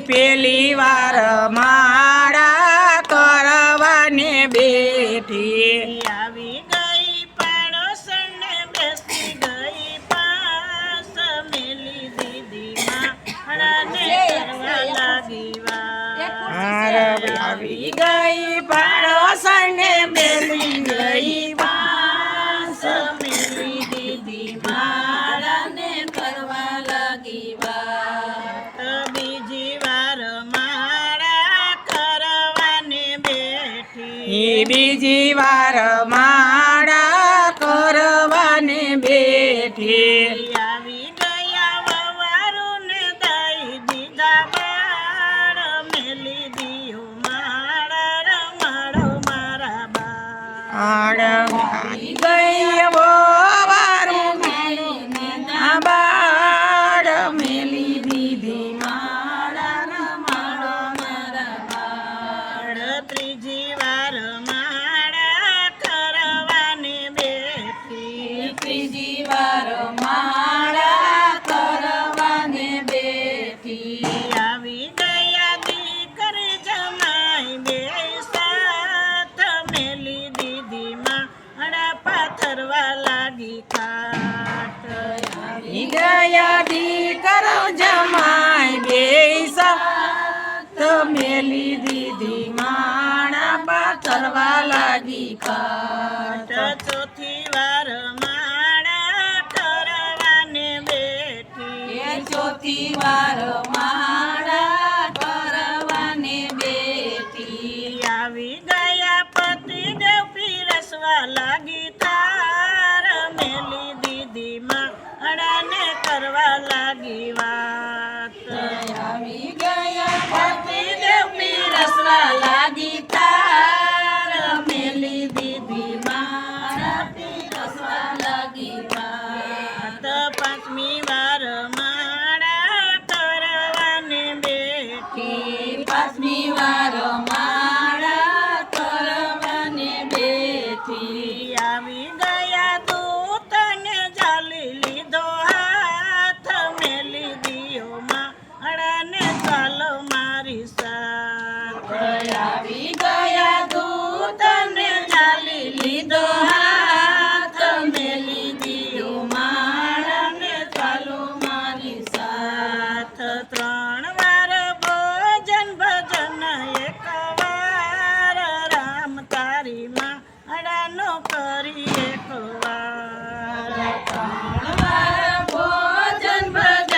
પેલી વાર માળા કરવાને બેઠી આવી ગઈ પાડોશને બેસી ગઈ પાસ મેલી દીદી માળાને કરવા લાગી વાત આવી ગઈ પાડોશને બેસી ગઈ પાસ મેલી દીદી માળાને કરવા લાગી વાત બીજી વાર માળા કરવાને બેઠી બીજી વાર માળા કરવાને બેઠી આવી ગયા વવારુને દઈ દીધા બાળ મેલી દીયો માળા રમાડો મારા બાળ આવી ગઈ વારું બાળ મેલી દીધી માળા રમાડો મારા બાળ ત્રીજી વાર માળા કરવાને બેઠી ત્રીજી વાર માળા કરવાને બેઠી આવી ગયા દીકરી જમાઈ બે સાથ મેલી દીદી માળા પાથરવા લાગી કાટ આવી ગયા દીકરો જમાઈ બે સાથ મેલી દીધી માણા પાથરવા લાગી કાટ ચોથી વાર માળા કરવાને બેઠી ચોથી વાર માળા કરવાને બેઠી આવી ગયા પતિદેવ પીરસવા લાગી તાર મેલી દીદી માળાને કરવા લાગી વાત આવી ગયા પતિદેવ પીરસવા લાગી તાર મેલી દીદી માળા પીરસવા લાગી વાત પાંચમી વાર માળા કરવાને બેઠી પાંચમી વાર માળા કરવાને બેઠી આવી ગયા દૂતને જાલી લીધો હાથ મેલી દિયો માળાને ચાલો મારી સાથ આવી ગયા દૂતને જાલી લીધો હાથ મેલી દિયો માળાને ચાલો મારી સાથ ત્રણ વાર ભોજન ભજન એક વાર રામ તારી માળાનો કરી એક વાર ત્રણ વાર ભોજન ભજન